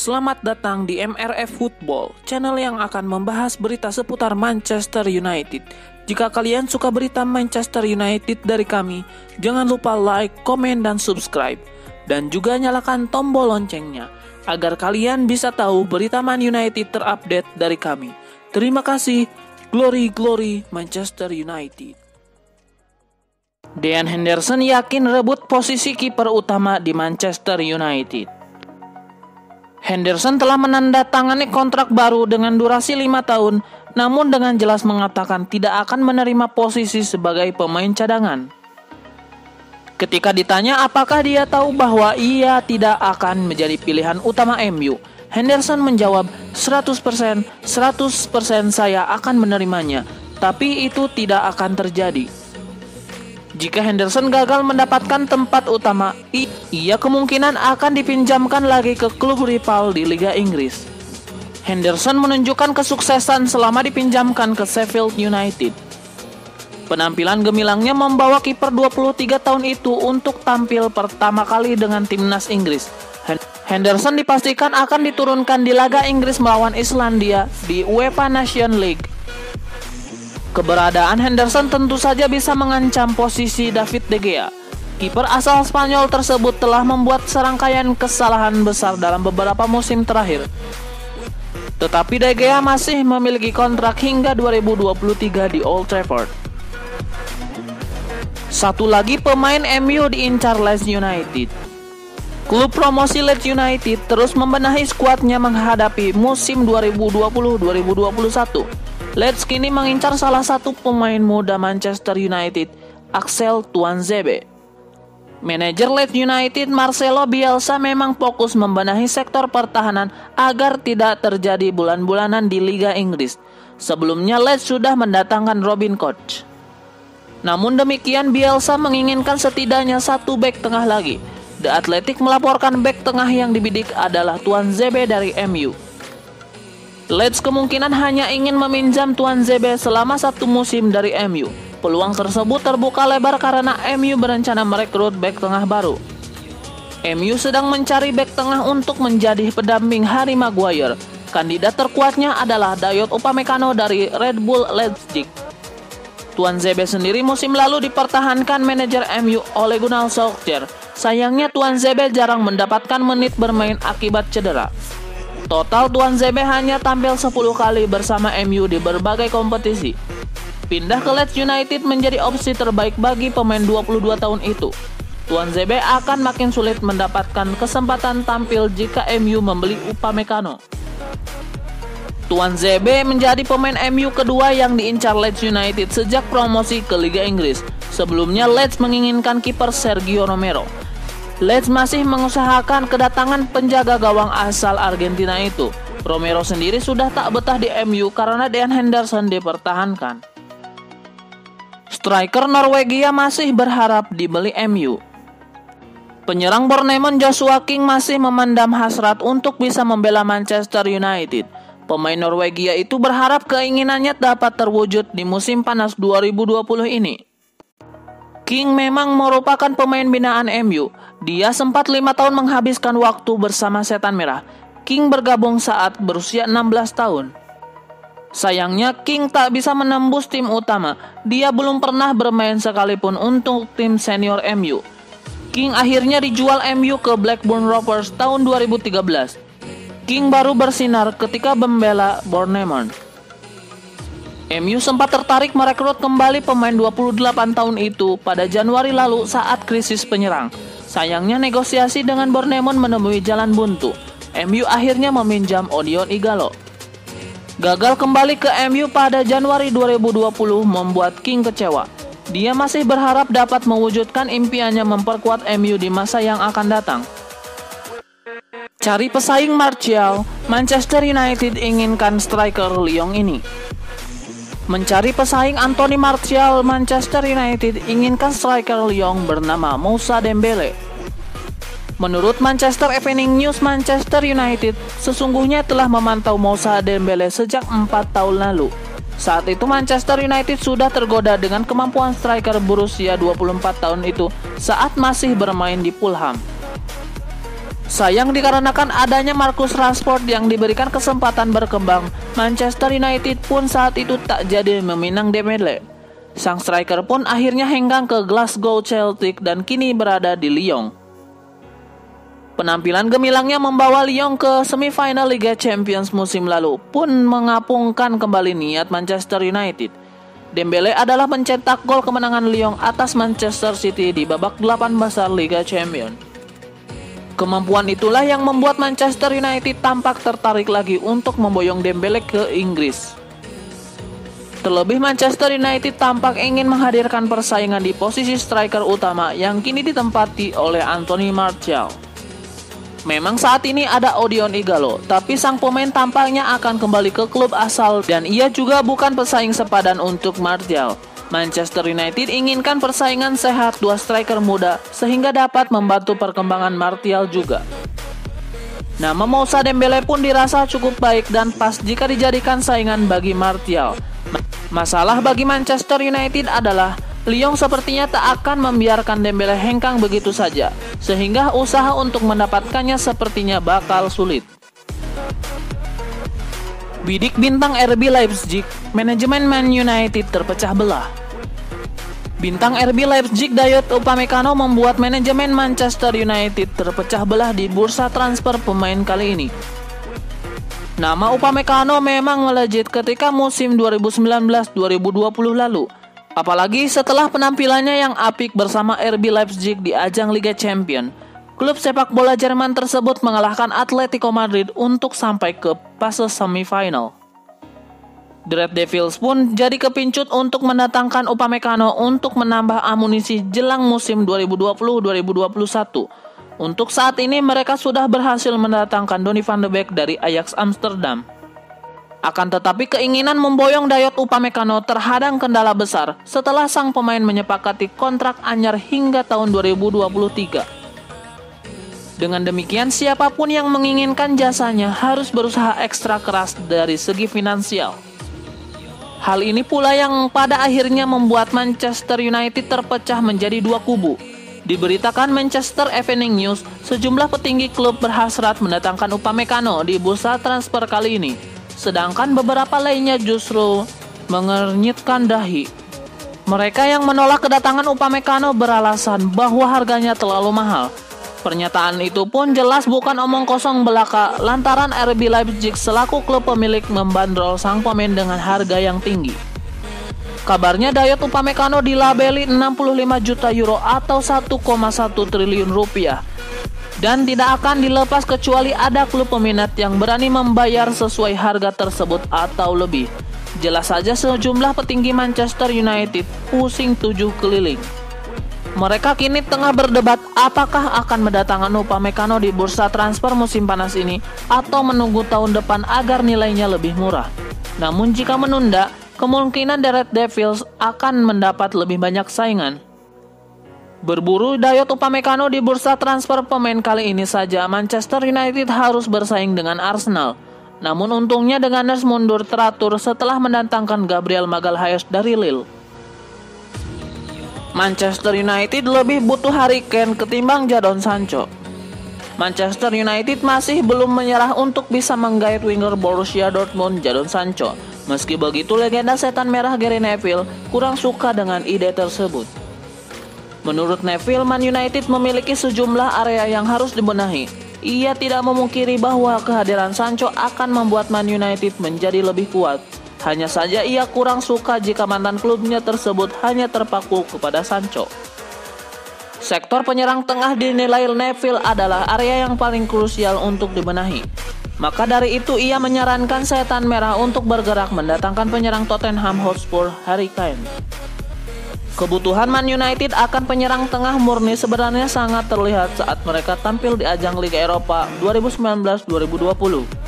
Selamat datang di MRF Football, channel yang akan membahas berita seputar Manchester United. Jika kalian suka berita Manchester United dari kami, jangan lupa like, komen, dan subscribe. Dan juga nyalakan tombol loncengnya, agar kalian bisa tahu berita Man United terupdate dari kami. Terima kasih, Glory Glory Manchester United. Dean Henderson yakin rebut posisi kiper utama di Manchester United. Henderson telah menandatangani kontrak baru dengan durasi 5 tahun, namun dengan jelas mengatakan tidak akan menerima posisi sebagai pemain cadangan. Ketika ditanya apakah dia tahu bahwa ia tidak akan menjadi pilihan utama MU, Henderson menjawab, 100% saya akan menerimanya, tapi itu tidak akan terjadi. Jika Henderson gagal mendapatkan tempat utama, ia kemungkinan akan dipinjamkan lagi ke klub rival di Liga Inggris. Henderson menunjukkan kesuksesan selama dipinjamkan ke Sheffield United. Penampilan gemilangnya membawa kiper 23 tahun itu untuk tampil pertama kali dengan timnas Inggris. Henderson dipastikan akan diturunkan di laga Inggris melawan Islandia di UEFA Nations League. Keberadaan Henderson tentu saja bisa mengancam posisi David De Gea. Kiper asal Spanyol tersebut telah membuat serangkaian kesalahan besar dalam beberapa musim terakhir. Tetapi De Gea masih memiliki kontrak hingga 2023 di Old Trafford. Satu lagi pemain MU diincar Leeds United. Klub promosi Leeds United terus membenahi skuadnya menghadapi musim 2020-2021. Leeds kini mengincar salah satu pemain muda Manchester United, Axel Tuanzebe. Manajer Leeds United Marcelo Bielsa memang fokus membenahi sektor pertahanan agar tidak terjadi bulan-bulanan di Liga Inggris. Sebelumnya Leeds sudah mendatangkan Robin Koch. Namun demikian Bielsa menginginkan setidaknya satu bek tengah lagi. The Athletic melaporkan bek tengah yang dibidik adalah Tuanzebe dari MU. Leeds kemungkinan hanya ingin meminjam Tuanzebe selama satu musim dari MU. Peluang tersebut terbuka lebar karena MU berencana merekrut bek tengah baru. MU sedang mencari bek tengah untuk menjadi pendamping Harry Maguire. Kandidat terkuatnya adalah Dayot Upamecano dari Red Bull Leipzig. Tuanzebe sendiri musim lalu dipertahankan manajer MU Ole Gunnar Solskjaer. Sayangnya Tuanzebe jarang mendapatkan menit bermain akibat cedera. Total Tuanzebe hanya tampil 10 kali bersama MU di berbagai kompetisi. Pindah ke Leeds United menjadi opsi terbaik bagi pemain 22 tahun itu. Tuanzebe akan makin sulit mendapatkan kesempatan tampil jika MU membeli Upamecano. Tuanzebe menjadi pemain MU kedua yang diincar Leeds United sejak promosi ke Liga Inggris. Sebelumnya Leeds menginginkan kiper Sergio Romero. Leeds masih mengusahakan kedatangan penjaga gawang asal Argentina itu. Romero sendiri sudah tak betah di MU karena Dean Henderson dipertahankan. Striker Norwegia masih berharap dibeli MU. Penyerang Bournemouth Joshua King masih memendam hasrat untuk bisa membela Manchester United. Pemain Norwegia itu berharap keinginannya dapat terwujud di musim panas 2020 ini. King memang merupakan pemain binaan MU. Dia sempat 5 tahun menghabiskan waktu bersama Setan Merah. King bergabung saat berusia 16 tahun. Sayangnya King tak bisa menembus tim utama. Dia belum pernah bermain sekalipun untuk tim senior MU. King akhirnya dijual MU ke Blackburn Rovers tahun 2013. King baru bersinar ketika membela Bournemouth. MU sempat tertarik merekrut kembali pemain 28 tahun itu pada Januari lalu saat krisis penyerang. Sayangnya negosiasi dengan Bournemouth menemui jalan buntu. MU akhirnya meminjam Odion Ighalo. Gagal kembali ke MU pada Januari 2020 membuat King kecewa. Dia masih berharap dapat mewujudkan impiannya memperkuat MU di masa yang akan datang. Cari pesaing Martial, Manchester United inginkan striker Lyon ini. Mencari pesaing Anthony Martial, Manchester United inginkan striker Lyon bernama Moussa Dembele. Menurut Manchester Evening News, Manchester United sesungguhnya telah memantau Moussa Dembele sejak 4 tahun lalu. Saat itu Manchester United sudah tergoda dengan kemampuan striker berusia 24 tahun itu saat masih bermain di Fulham. Sayang dikarenakan adanya Marcus Rashford yang diberikan kesempatan berkembang, Manchester United pun saat itu tak jadi meminang Dembele. Sang striker pun akhirnya hengkang ke Glasgow Celtic dan kini berada di Lyon. Penampilan gemilangnya membawa Lyon ke semifinal Liga Champions musim lalu pun mengapungkan kembali niat Manchester United. Dembele adalah pencetak gol kemenangan Lyon atas Manchester City di babak 8 besar Liga Champions. Kemampuan itulah yang membuat Manchester United tampak tertarik lagi untuk memboyong Dembele ke Inggris. Terlebih Manchester United tampak ingin menghadirkan persaingan di posisi striker utama yang kini ditempati oleh Anthony Martial. Memang saat ini ada Odion Ighalo, tapi sang pemain tampaknya akan kembali ke klub asal dan ia juga bukan pesaing sepadan untuk Martial. Manchester United inginkan persaingan sehat dua striker muda sehingga dapat membantu perkembangan Martial juga. Nama Moussa Dembele pun dirasa cukup baik dan pas jika dijadikan saingan bagi Martial. Masalah bagi Manchester United adalah Lyon sepertinya tak akan membiarkan Dembele hengkang begitu saja, sehingga usaha untuk mendapatkannya sepertinya bakal sulit. Bidik bintang RB Leipzig, manajemen Man United terpecah belah. Bintang RB Leipzig Dayot Upamecano membuat manajemen Manchester United terpecah belah di bursa transfer pemain kali ini. Nama Upamecano memang melejit ketika musim 2019-2020 lalu, apalagi setelah penampilannya yang apik bersama RB Leipzig di ajang Liga Champions. Klub sepak bola Jerman tersebut mengalahkan Atletico Madrid untuk sampai ke fase semifinal. The Red Devils pun jadi kepincut untuk mendatangkan Upamecano untuk menambah amunisi jelang musim 2020-2021. Untuk saat ini mereka sudah berhasil mendatangkan Donny van de Beek dari Ajax Amsterdam. Akan tetapi keinginan memboyong Dayot Upamecano terhadang kendala besar setelah sang pemain menyepakati kontrak anyar hingga tahun 2023. Dengan demikian, siapapun yang menginginkan jasanya harus berusaha ekstra keras dari segi finansial. Hal ini pula yang pada akhirnya membuat Manchester United terpecah menjadi dua kubu. Diberitakan Manchester Evening News, sejumlah petinggi klub berhasrat mendatangkan Upamecano di bursa transfer kali ini, sedangkan beberapa lainnya justru mengernyitkan dahi. Mereka yang menolak kedatangan Upamecano beralasan bahwa harganya terlalu mahal. Pernyataan itu pun jelas bukan omong kosong belaka lantaran RB Leipzig selaku klub pemilik membandrol sang pemain dengan harga yang tinggi. Kabarnya Dayot Upamecano dilabeli 65 juta euro atau 1,1 triliun rupiah dan tidak akan dilepas kecuali ada klub peminat yang berani membayar sesuai harga tersebut atau lebih. Jelas saja sejumlah petinggi Manchester United pusing tujuh keliling. Mereka kini tengah berdebat apakah akan mendatangkan Upamecano di bursa transfer musim panas ini atau menunggu tahun depan agar nilainya lebih murah. Namun jika menunda, kemungkinan The Red Devils akan mendapat lebih banyak saingan. Berburu Dayot Upamecano di bursa transfer pemain kali ini saja, Manchester United harus bersaing dengan Arsenal. Namun untungnya The Gunners mundur teratur setelah mendatangkan Gabriel Magalhaes dari Lille. Manchester United lebih butuh Harry Kane ketimbang Jadon Sancho. Manchester United masih belum menyerah untuk bisa menggait winger Borussia Dortmund Jadon Sancho. Meski begitu, legenda setan merah Gary Neville kurang suka dengan ide tersebut. Menurut Neville, Man United memiliki sejumlah area yang harus dibenahi. Ia tidak memungkiri bahwa kehadiran Sancho akan membuat Man United menjadi lebih kuat. Hanya saja ia kurang suka jika mantan klubnya tersebut hanya terpaku kepada Sancho. Sektor penyerang tengah dinilai Neville adalah area yang paling krusial untuk dibenahi. Maka dari itu ia menyarankan setan merah untuk bergerak mendatangkan penyerang Tottenham Hotspur Harry Kane. Kebutuhan Man United akan penyerang tengah murni sebenarnya sangat terlihat saat mereka tampil di ajang Liga Eropa 2019-2020.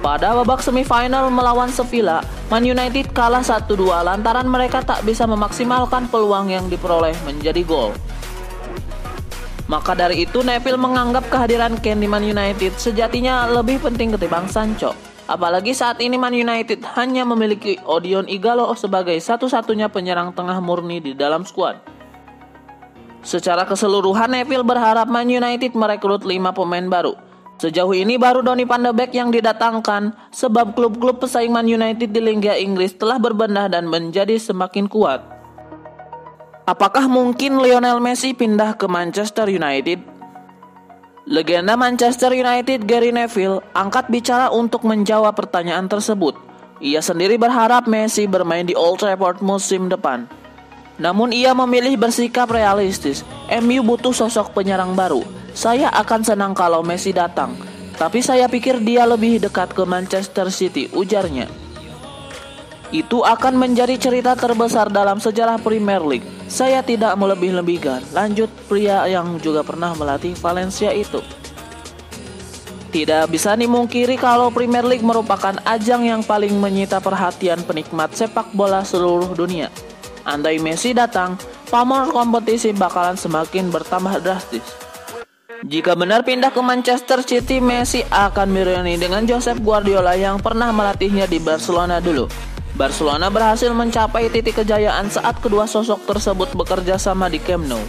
Pada babak semifinal melawan Sevilla, Man United kalah 1-2 lantaran mereka tak bisa memaksimalkan peluang yang diperoleh menjadi gol. Maka dari itu Neville menganggap kehadiran Kane di Man United sejatinya lebih penting ketimbang Sancho. Apalagi saat ini Man United hanya memiliki Odion Ighalo sebagai satu-satunya penyerang tengah murni di dalam skuad. Secara keseluruhan, Neville berharap Man United merekrut 5 pemain baru. Sejauh ini baru Donny van de Beek yang didatangkan, sebab klub-klub pesaing Man United di Liga Inggris telah berbenah dan menjadi semakin kuat. Apakah mungkin Lionel Messi pindah ke Manchester United? Legenda Manchester United Gary Neville angkat bicara untuk menjawab pertanyaan tersebut. Ia sendiri berharap Messi bermain di Old Trafford musim depan. Namun ia memilih bersikap realistis. MU butuh sosok penyerang baru. Saya akan senang kalau Messi datang, tapi saya pikir dia lebih dekat ke Manchester City, ujarnya. Itu akan menjadi cerita terbesar dalam sejarah Premier League. Saya tidak melebih-lebihkan, lanjut pria yang juga pernah melatih Valencia itu. Tidak bisa dimungkiri kalau Premier League merupakan ajang yang paling menyita perhatian penikmat sepak bola seluruh dunia. Andai Messi datang, pamor kompetisi bakalan semakin bertambah drastis. Jika benar pindah ke Manchester City, Messi akan bereuni dengan Josep Guardiola yang pernah melatihnya di Barcelona dulu. Barcelona berhasil mencapai titik kejayaan saat kedua sosok tersebut bekerja sama di Camp Nou.